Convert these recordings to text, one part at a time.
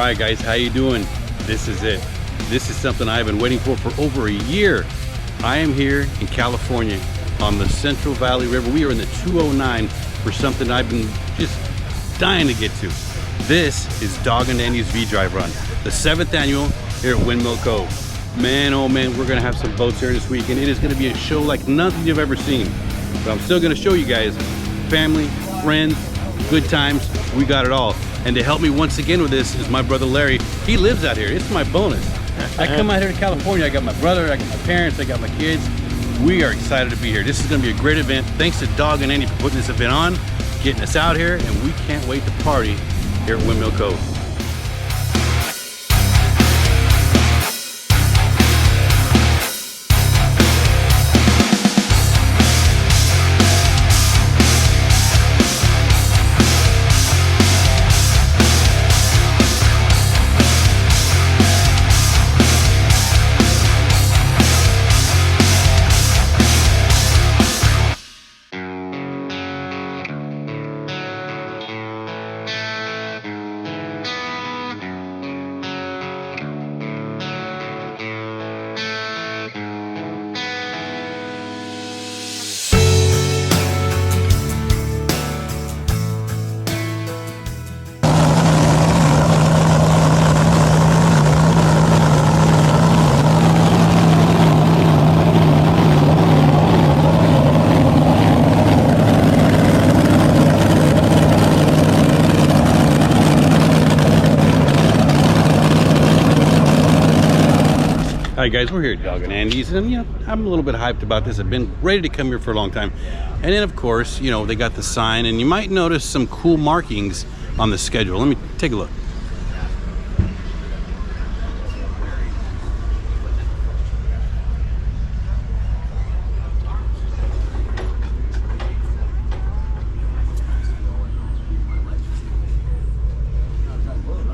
right, guys, how you doing? This is it. This is something I've been waiting for over a year. I am here in California on the Central Valley River. We are in the 209 for something I've been just dying to get to. This is Dog and Andy's V-Drive Run, the 7th annual here at Windmill Cove. Man, oh man, we're gonna have some boats here this week, and it is gonna be a show like nothing you've ever seen. But I'm still gonna show you guys, family, friends, good times, we got it all. And to help me once again with this is my brother Larry. He lives out here. It's my bonus. I come out here to California. I got my brother, I got my parents, I got my kids. We are excited to be here. This is going to be a great event. Thanks to Dog and Andy for putting this event on, getting us out here, and we can't wait to party here at Windmill Cove. Alright guys, we're here at Dog and Andy's, and you know, I'm a little bit hyped about this. I've been ready to come here for a long time. And then of course, you know, they got the sign, and you might notice some cool markings on the schedule. Let me take a look.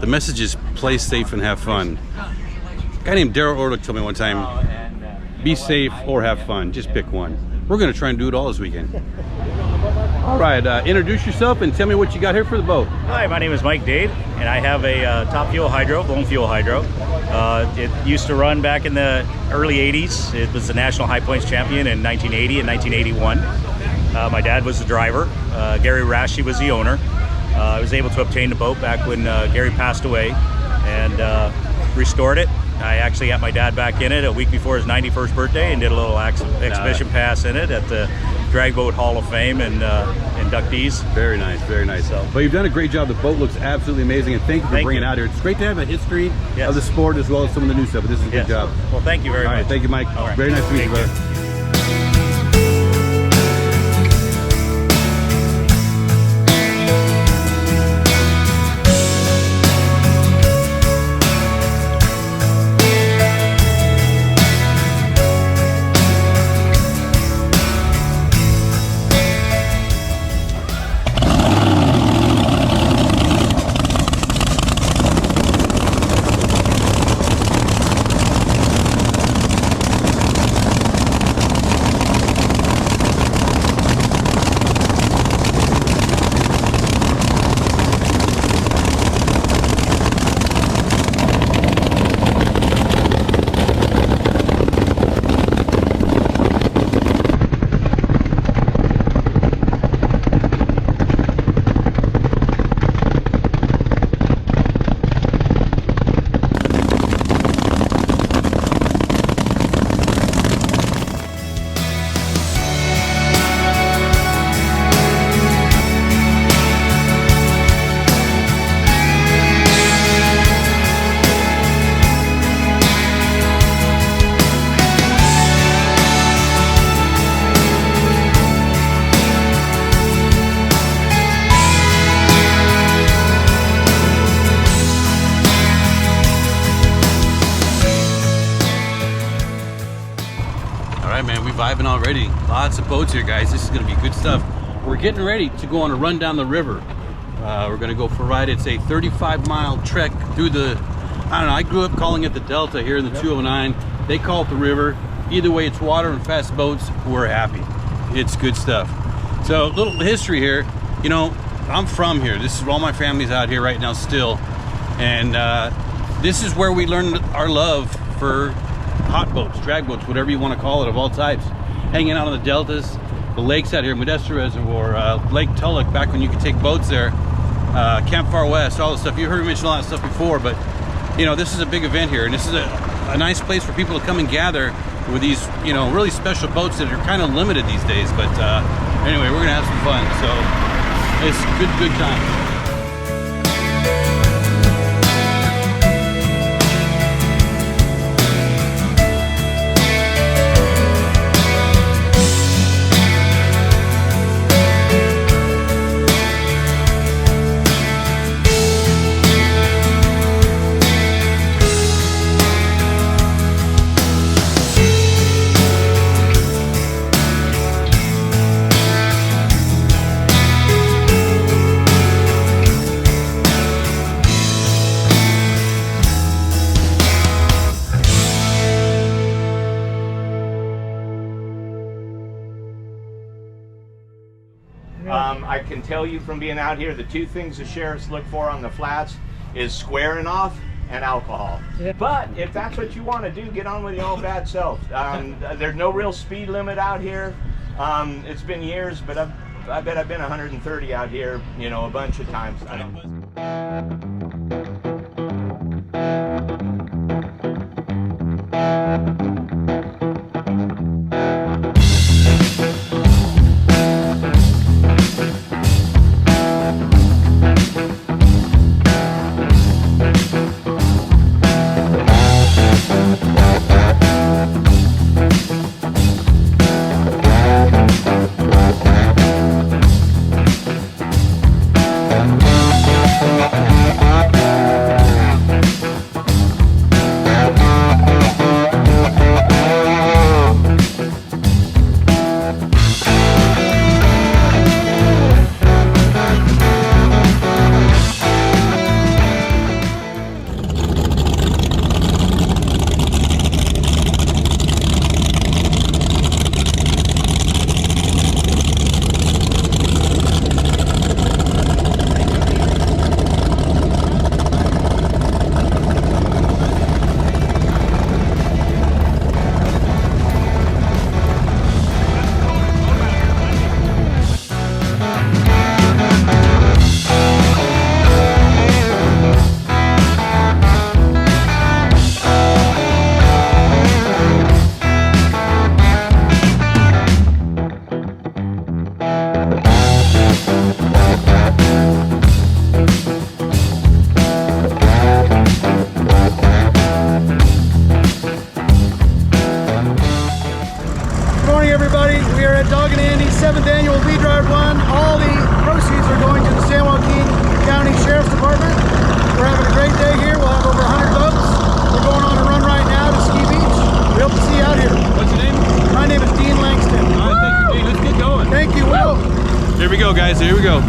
The message is play safe and have fun. A guy named Daryl Orlick told me one time, be safe or have fun, just pick one. We're gonna try and do it all this weekend. All right, introduce yourself and tell me what you got here for the boat. Hi, my name is Mike Dade, and I have a top fuel hydro, blown fuel hydro. It used to run back in the early 80s. It was the National High Points champion in 1980 and 1981. My dad was the driver. Gary Rashi was the owner. I was able to obtain the boat back when Gary passed away, and restored it. I actually got my dad back in it a week before his 91st birthday and did a little exhibition pass in it at the Drag Boat Hall of Fame and inductees. Very nice, very nice. So, but you've done a great job. The boat looks absolutely amazing, and thank you for bringing it out here. It's great to have a history of the sport as well as some of the new stuff, but this is a good job. Well, thank you very much. All right, thank you, Mike. Right. Very nice to meet you, brother. Man, we vibing already. Lots of boats here, guys. This is gonna be good stuff. We're getting ready to go on a run down the river. We're gonna go for a ride. It's a 35-mile trek through the, I don't know, I grew up calling it the Delta here in the 209. They call it the river. Either way, it's water and fast boats. We're happy. It's good stuff. So a little history here. You know, I'm from here. This is all my family's out here right now still. And this is where we learned our love for hot boats, drag boats, whatever you want to call it, of all types. Hanging out on the deltas, the lakes out here, Modesto Reservoir, Lake Tulloch, back when you could take boats there, Camp Far West, all this stuff. You heard me mention a lot of stuff before, but you know, this is a big event here, and this is a nice place for people to come and gather with these, you know, really special boats that are kind of limited these days. But anyway, we're gonna have some fun, so it's a good time. I can tell you from being out here, the two things the sheriffs look for on the flats is squaring off and alcohol. Yeah. But if that's what you want to do, get on with your own bad self. There's no real speed limit out here. It's been years, but I bet I've been 130 out here, you know, a bunch of times. Here we go, guys. Here we go.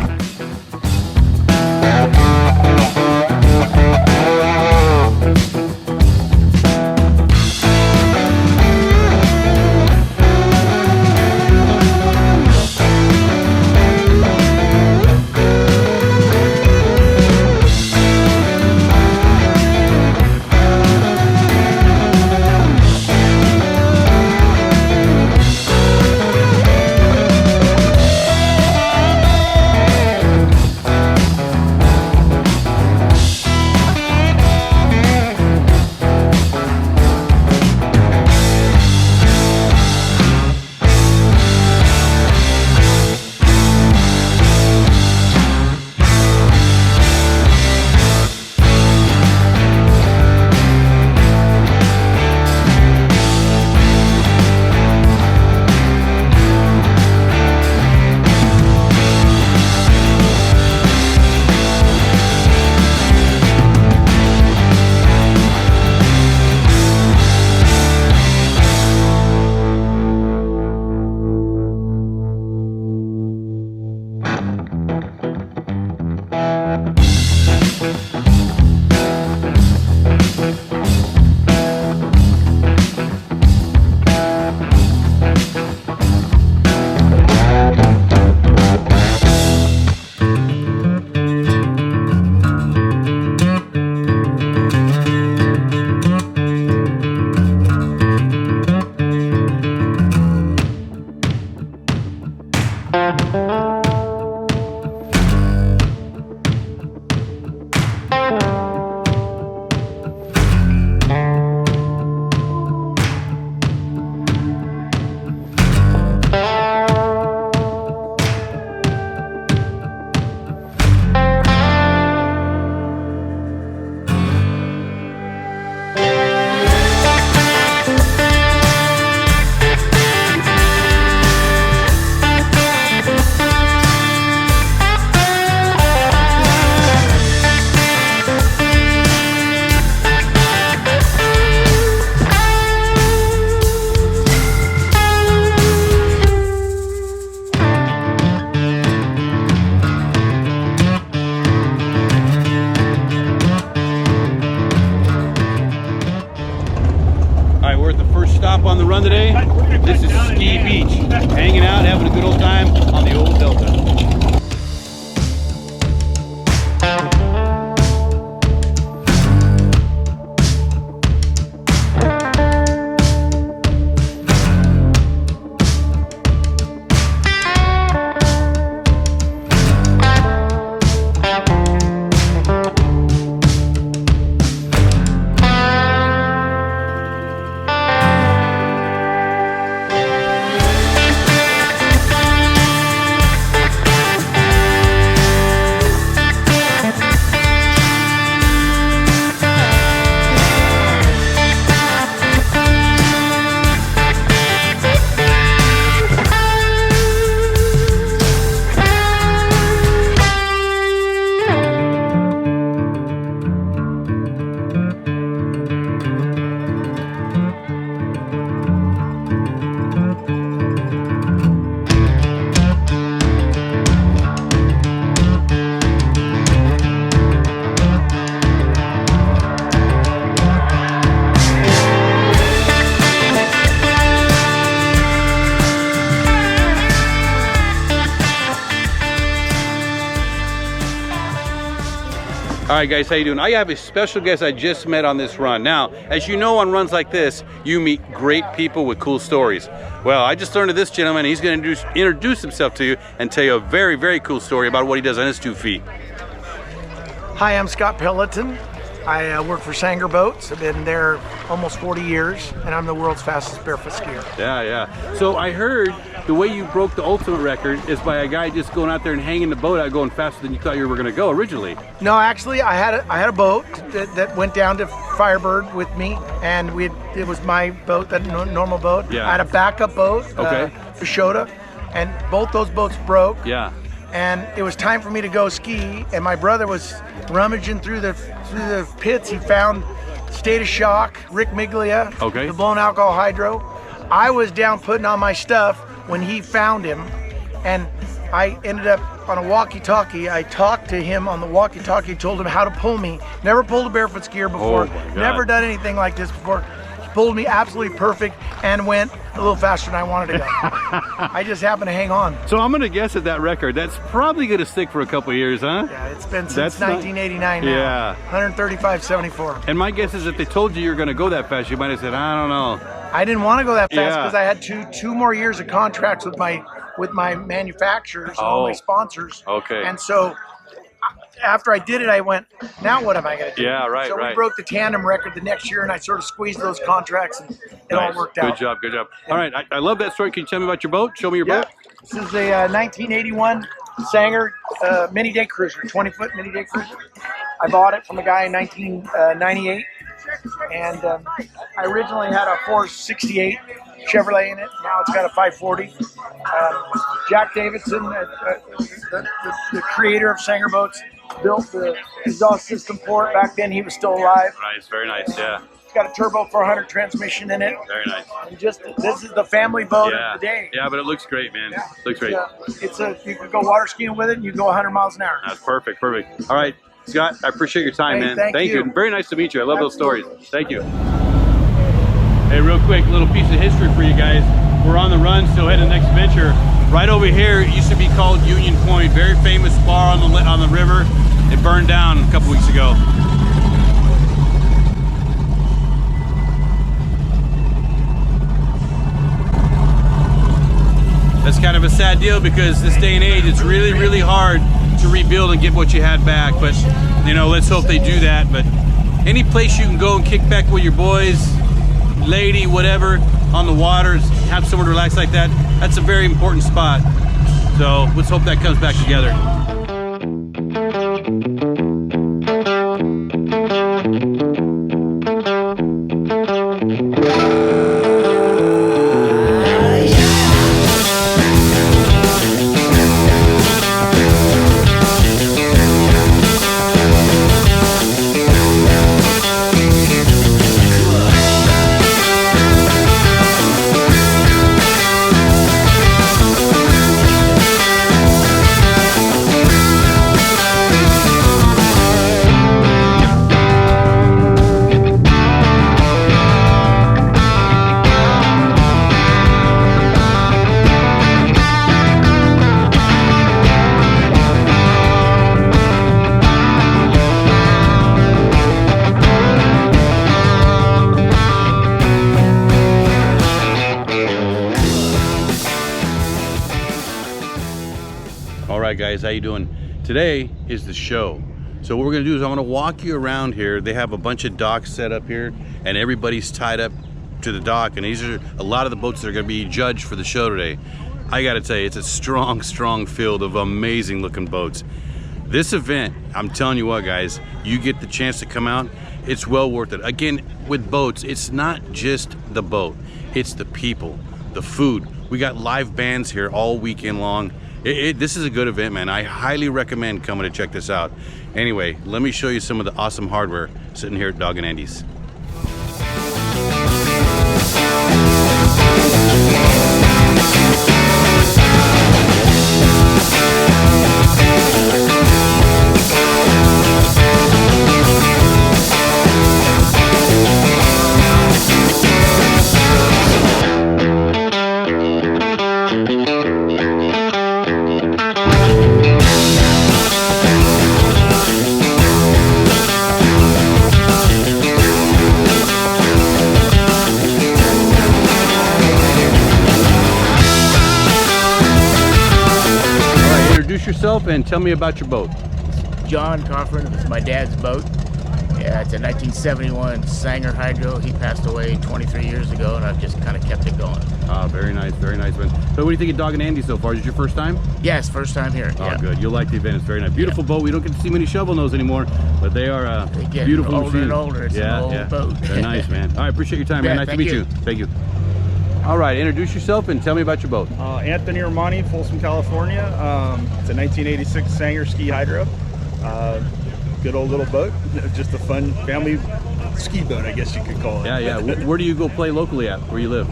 we're at the first stop on the run today. This is Ski Beach. Hanging out, having a good old time on the old Delta. All right, guys, how you doing? I have a special guest I just met on this run. Now, as you know, on runs like this, you meet great people with cool stories. Well, I just learned of this gentleman. He's going to introduce himself to you and tell you a very, very cool story about what he does on his 2 feet. Hi, I'm Scott Pelleton. I work for Sanger Boats. I've been there almost 40 years, and I'm the world's fastest barefoot skier. Yeah. So I heard the way you broke the ultimate record is by a guy just going out there and hanging the boat out, going faster than you thought you were going to go originally. No, actually, I had a boat that went down to Firebird with me, and it was my boat, that normal boat. Yeah. I had a backup boat, okay, Pashota, and both those boats broke. Yeah. And it was time for me to go ski, and my brother was rummaging through the pits. He found State of Shock, Rick Miglia, okay, the blown alcohol hydro. I was down putting on my stuff when he found him, and I ended up on a walkie-talkie. I talked to him on the walkie-talkie, told him how to pull me. Never pulled a barefoot skier before, never done anything like this before. He pulled me absolutely perfect and went a little faster than I wanted to go. I just happened to hang on. So I'm gonna guess at that record, that's probably gonna stick for a couple of years, huh? Yeah, it's been since 1989 now. Yeah. 135.74. And my guess is if they told you you're gonna go that fast, you might have said, I don't know. I didn't want to go that fast Yeah. because I had two more years of contracts with my manufacturers, all my sponsors. Okay. And so after I did it, I went, now what am I going to do? Yeah, right, So right. we broke the tandem record the next year, and I sort of squeezed those contracts, and it all worked out. Good job, good job. All right, I love that story. Can you tell me about your boat? Show me your boat. This is a 1981 Sanger mini day cruiser, 20-foot mini day cruiser. I bought it from a guy in 1998, and I originally had a 468 Chevrolet in it. Now it's got a 540. Jack Davidson, the creator of Sanger Boats, built the exhaust system for it. Back then he was still alive. Nice, very nice, yeah. It's got a turbo 400 transmission in it. Very nice. And just this is the family boat of the day. Yeah, but it looks great, man. Yeah. Looks great. You can go water skiing with it, and you can go 100 miles an hour. That's perfect, perfect. All right, Scott, I appreciate your time, Hey, man. thank you. Very nice to meet you. I love those stories. Thank you. Hey, real quick, little piece of history for you guys. We're on the run, still heading to the next venture. Right over here, it used to be called Union Point. Very famous bar on the river. It burned down a couple weeks ago. That's kind of a sad deal because this day and age, it's really, really hard to rebuild and get what you had back. But, you know, let's hope they do that. But any place you can go and kick back with your boys, lady, whatever, on the waters, have somewhere to relax like that, that's a very important spot. So let's hope that comes back together. right, guys, how you doing? Today is the show. So what we're gonna do is I'm gonna walk you around here. They have a bunch of docks set up here, and everybody's tied up to the dock, and these are a lot of the boats that are gonna be judged for the show today. I gotta tell you, it's a strong field of amazing looking boats. This event, I'm telling you what, guys, you get the chance to come out, it's well worth it. Again, with boats, it's not just the boat, it's the people, the food. We got live bands here all weekend long. This is a good event, man. I highly recommend coming to check this out. Anyway, let me show you some of the awesome hardware sitting here at Dog and Andy's. Introduce yourself and tell me about your boat. John Coffin. It's my dad's boat. Yeah, it's a 1971 Sanger Hydro. He passed away 23 years ago, and I've just kind of kept it going. Ah, very nice, man. So what do you think of Dog and Andy so far? Is it your first time? Yes, first time here. Oh, yeah. good. You'll like the event. It's very nice. Beautiful boat. We don't get to see many shovel nose anymore, but they are They get beautiful older machines. and older. It's an old boat. They're nice, man. All right, appreciate your time, man. Yeah, Nice to meet you. Thank you. All right, introduce yourself and tell me about your boat. Anthony Armani, Folsom, California. It's a 1986 Sanger ski hydro. Good old little boat. Just a fun family ski boat, I guess you could call it. Yeah. Where do you go play locally at? Where you live?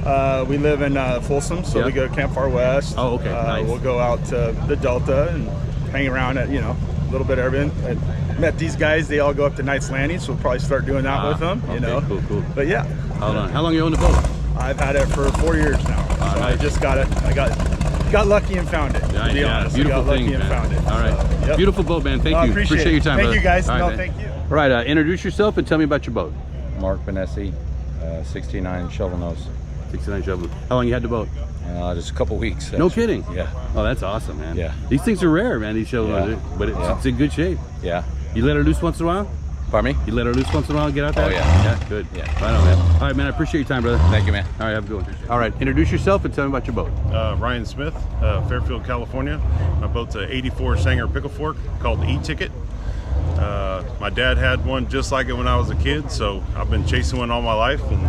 We live in Folsom, so we go to Camp Far West. Oh, okay. Nice. We'll go out to the Delta and hang around at, a little bit of everything. I met these guys. They all go up to Knight's Landing, so we'll probably start doing that with them. Okay, cool. But yeah. Hold on. How long you own the boat? I've had it for 4 years now. So nice. I just got it. I got lucky and found it. To be honest, Beautiful I got lucky thing, and man. found it. All right. So, yep. Beautiful boat, man. Thank you. Appreciate your time, Thank brother. you, guys. All right, No, man. thank you. All right, introduce yourself and tell me about your boat. Mark Benessi, 69 shovel nose. 69 shovel. How long you had the boat? Just a couple weeks. No actually. kidding. Yeah. Oh, that's awesome, man. Yeah. These things are rare, man. These shovel Yeah. noses, but Yeah. it's in good shape. Yeah. You let her loose once in a while? Pardon me? You let her loose once in a while and get out there? Oh, yeah. Yeah, good. Yeah. Right on, man. All right, man, I appreciate your time, brother. Thank you, man. All right, have a good one. All right, introduce yourself and tell me about your boat. Ryan Smith, Fairfield, California. My boat's a 84 Sanger pickle fork called the E-Ticket. My dad had one just like it when I was a kid, so I've been chasing one all my life, and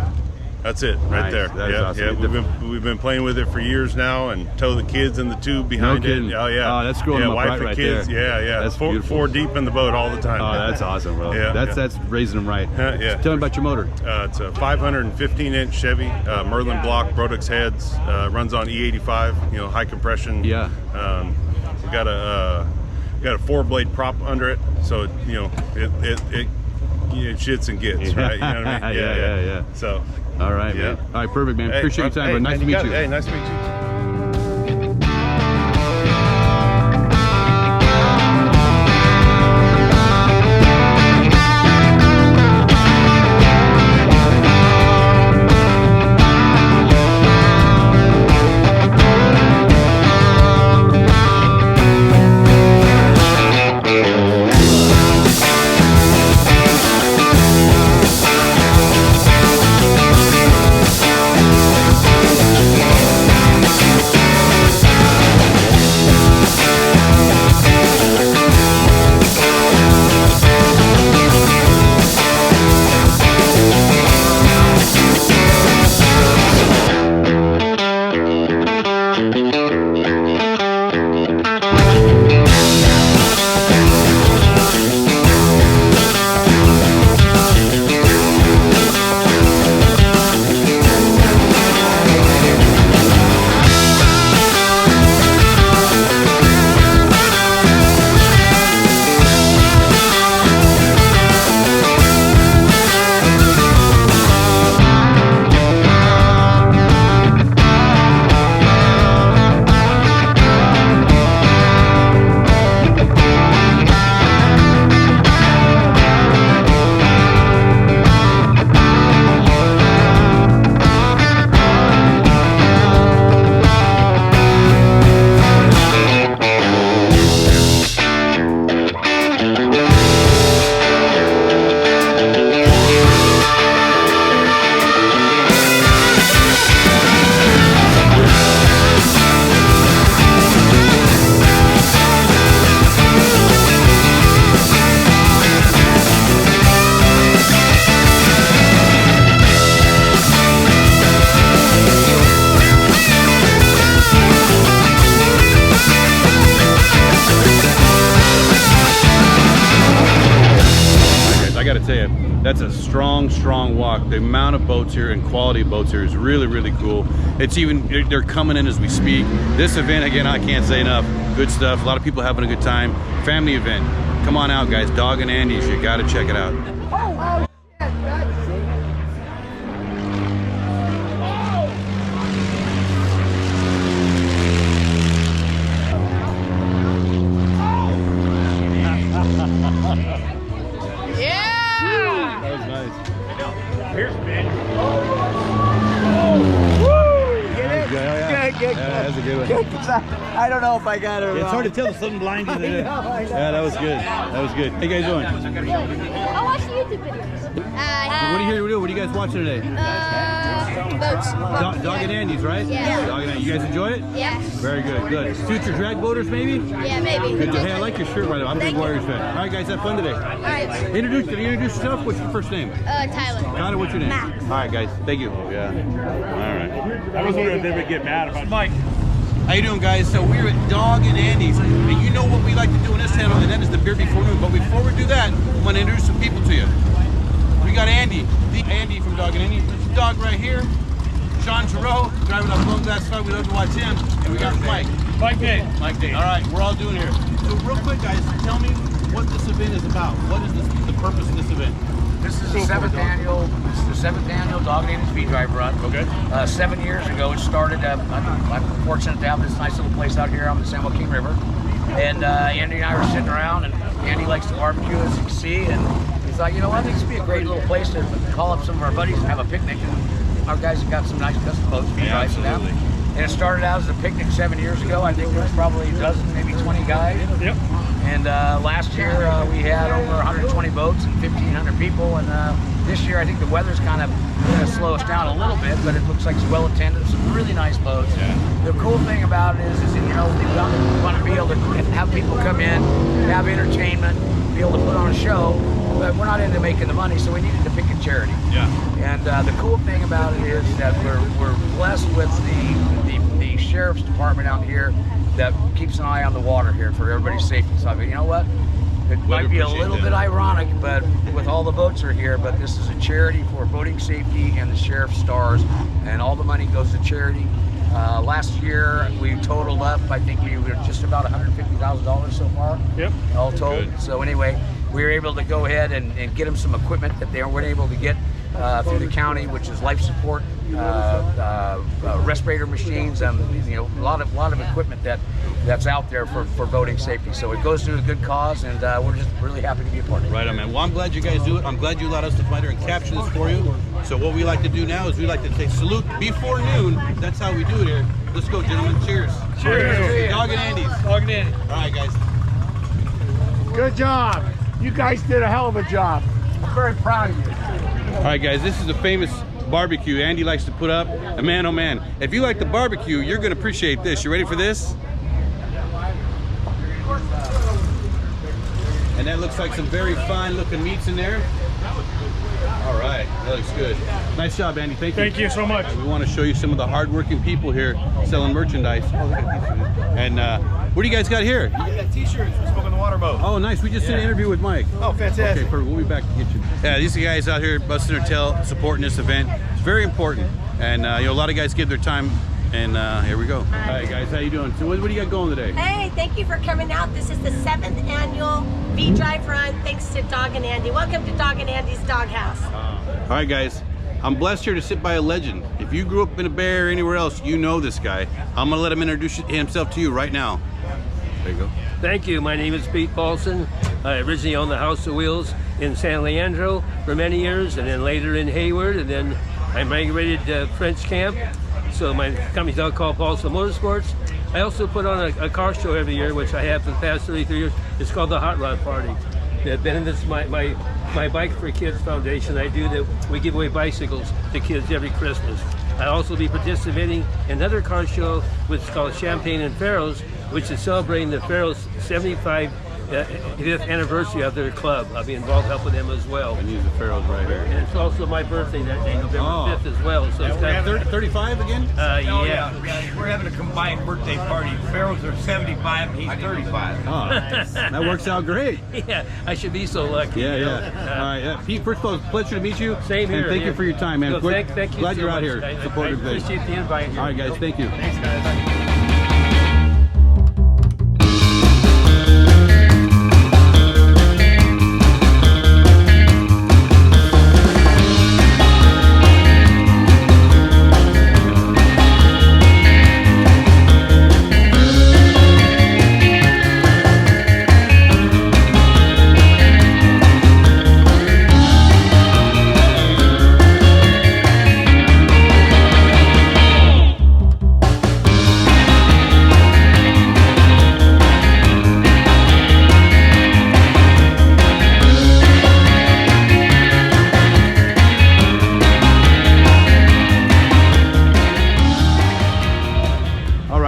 that's it right Nice. there. That is awesome. We've been playing with it for years now, and tow the kids in the tube behind No kidding. it. Oh yeah. Oh, that's growing them up wife right- and right kids. there. Yeah. That's four beautiful. deep in the boat all the time. Oh, that's awesome, bro. Yeah, That's raising them right. Yeah. Tell me about your motor. It's a 515-inch Chevy Merlin block, Brodix heads. Runs on E85. High compression. Yeah. We got a 4-blade prop under it, so it shits and gets, right? You know what I mean? Yeah. So. All right, Yeah. man. All right, perfect, man. Hey, Appreciate your time, bro. Nice to meet you. Hey, nice to meet you. That's a strong, strong walk. The amount of boats here and quality of boats here is really, really cool. It's even, they're coming in as we speak. This event, again, I can't say enough. Good stuff. A lot of people having a good time. Family event. Come on out, guys. Dog and Andy's. You got to check it out. I don't know if I got it. It's hard to tell if something blinds you. Yeah, that was good. That was good. How you guys doing? I watch the YouTube videos. What are you here to do? What are you guys watching today? Boats. Dog and Andy's, right? Yeah. Dog and Andy. You guys enjoy it? Yeah. Very good. Good. Future drag boaters, maybe? Yeah, maybe. Good. Hey, I like your shirt, by the way. I'm a big Warriors fan. All right, guys, have fun today. All right. Introduce yourself. What's your first name? Tyler. Connor, what's your name? Max. All right, guys. Thank you. Yeah. All right. I was wondering if they would get mad if I... Mike. How you doing, guys? So we're at Dog and Andy's, and you know what we like to do in this channel, and that is the beer before noon. But before we do that, I'm going to introduce some people to you. We got Andy, the Andy from Dog and Andy. There's a dog right here. Sean Giroux, driving our blown glass fight. We love to watch him. And we got Mike. Mike Day. Mike Day. All right, we're all doing here. So real quick, guys, tell me what this event is about. What is the purpose of this event? This is the seventh annual Dog and Andy's V-Drive run. Okay. 7 years ago, it started. I'm fortunate to have this nice little place out here on the San Joaquin River, and Andy and I were sitting around, and Andy likes to barbecue, as you can see, and he thought, you know, I think this would be a great little place to call up some of our buddies and have a picnic. And our guys have got some nice custom boats for guys now. And it started out as a picnic 7 years ago. I think there was probably a dozen, maybe 20 guys. Yep. And last year we had over 120 boats and 1,500 people. And this year I think the weather's kind of going to slow us down a little bit, but it looks like it's well attended. Some really nice boats. Yeah. The cool thing about it is that, you know, we want to be able to have people come in, have entertainment, be able to put on a show. But we're not into making the money, so we needed to pick a charity. Yeah. And the cool thing about it is that we're blessed with the sheriff's department out here that keeps an eye on the water here for everybody's safety. So I mean, you know what? It might be a little bit ironic, but with all the boats are here, but this is a charity for boating safety and the sheriff's stars, and all the money goes to charity. Last year we totaled up, I think we were just about $150,000 so far. Yep. All told. Good. So anyway, we were able to go ahead and get them some equipment that they weren't able to get through the county, which is life support, respirator machines, you know, a lot of equipment that's out there for boating safety. So it goes to a good cause, and we're just really happy to be a part of it. Right on, man. Well, I'm glad you guys do it. I'm glad you allowed us to come out here and capture this for you. So what we like to do now is we like to take salute before noon. That's how we do it here. Let's go, gentlemen. Cheers. Cheers. Dog and Andy's. Dog and Andy. All right, guys. Good job. You guys did a hell of a job. I'm very proud of you. All right, guys, this is the famous barbecue Andy likes to put up. And man, oh man, if you like the barbecue, you're gonna appreciate this. You ready for this? And that looks like some very fine looking meats in there. All right, that looks good. Nice job, Andy. Thank you. Thank you so much. We want to show you some of the hardworking people here selling merchandise. Oh, look at these. And what do you guys got here? We got t-shirts for Smoking the Water Boat. Oh, nice. We just did an interview with Mike. Oh, fantastic. Okay, perfect. We'll be back to get you. Yeah, these guys out here busting their tail, supporting this event. It's very important. And you know, a lot of guys give their time. And here we go. All right, guys, how you doing? So what do you got going today? Hey, thank you for coming out. This is the 7th annual V-Drive Run, thanks to Dog and Andy. Welcome to Dog and Andy's Doghouse. All right, guys. I'm blessed here to sit by a legend. If you grew up in a Bay or anywhere else, you know this guy. I'm gonna let him introduce himself to you right now. There you go. Thank you. My name is Pete Paulson. I originally owned the House of Wheels in San Leandro for many years, and then later in Hayward, and then I migrated to French Camp. So my company's now called Paulson Motorsports. I also put on a car show every year, which I have for the past 33 years. It's called the Hot Rod Party. Then this is my Bike for Kids Foundation. I do that. We give away bicycles to kids every Christmas. I also be participating in another car show, which is called Champagne and Pharaohs, which is celebrating the Pharaohs' 75 5th anniversary of their club. I'll be involved helping them as well. And use the Pharaohs right here. And it's also my birthday that day, November 5th as well. So it's kind of 35 again? Yeah. We're having a combined birthday party. Pharaohs are 75 and he's 35. Oh, that works out great. Yeah, I should be so lucky. Yeah, you know? yeah. All right, yeah. Pete, first of all, it's a pleasure to meet you. Same here. And thank you for your time, man. So thank you Glad so you're out much. here supporting I appreciate the invite here. All right, guys, thank you. Thanks, guys.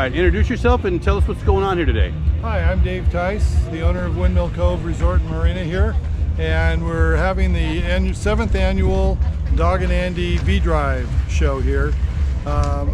Introduce yourself and tell us what's going on here today. Hi, I'm Dave Tice, the owner of Windmill Cove Resort and Marina here, and we're having the 7th annual Dog and Andy V-Drive show here.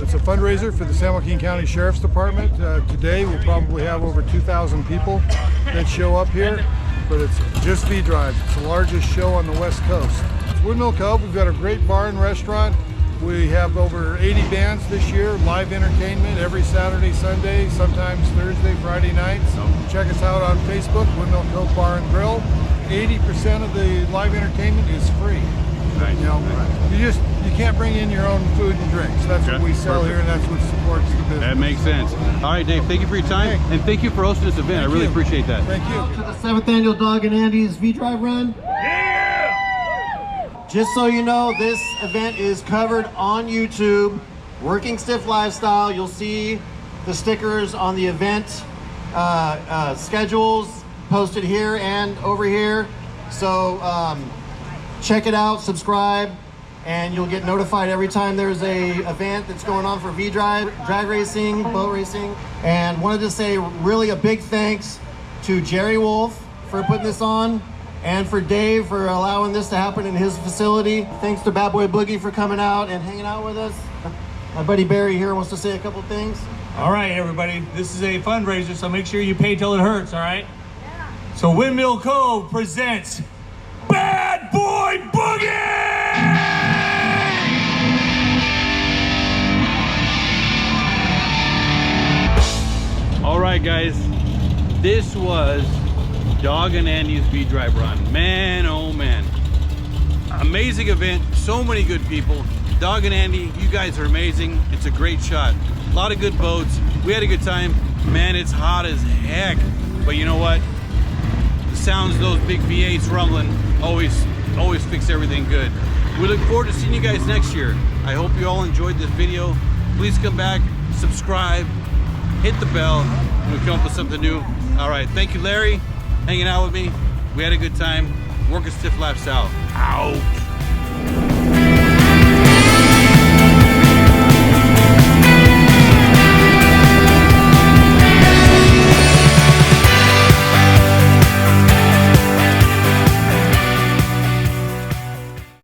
It's a fundraiser for the San Joaquin County Sheriff's Department. Today we'll probably have over 2,000 people that show up here, but it's just V-Drive. It's the largest show on the West Coast. It's Windmill Cove. We've got a great bar and restaurant. We have over 80 bands this year, live entertainment every Saturday, Sunday, sometimes Thursday, Friday nights. Check us out on Facebook, Windmill Cove Bar and Grill. 80% of the live entertainment is free. Nice. You know, you can't bring in your own food and drinks. That's what we sell here, and that's what supports the business. That makes sense. All right, Dave, thank you for your time, and thank you for hosting this event. I really appreciate that. Thank you. To the 7th annual Dog and Andy's V-Drive Run. Just so you know, this event is covered on YouTube, Workingstiff Lifestyle. You'll see the stickers on the event schedules posted here and over here. So check it out, subscribe, and you'll get notified every time there's a event that's going on for V-Drive, drag racing, boat racing. And wanted to say really a big thanks to Jerry Wolf for putting this on, and for Dave for allowing this to happen in his facility. Thanks to Bad Boy Boogie for coming out and hanging out with us. My buddy Barry here wants to say a couple things. All right, everybody, this is a fundraiser, so make sure you pay till it hurts, all right? Yeah. So Windmill Cove presents Bad Boy Boogie! All right, guys, this was Dog and Andy's V-Drive Run. Man, oh man. Amazing event, so many good people. Dog and Andy, you guys are amazing. It's a great shot. A lot of good boats. We had a good time. Man, it's hot as heck. But you know what? The sounds of those big V8s rumbling always fix everything good. We look forward to seeing you guys next year. I hope you all enjoyed this video. Please come back, subscribe, hit the bell, and we'll come up with something new. All right, thank you, Larry, hanging out with me. We had a good time. Workingstiff Lifestyle. Out.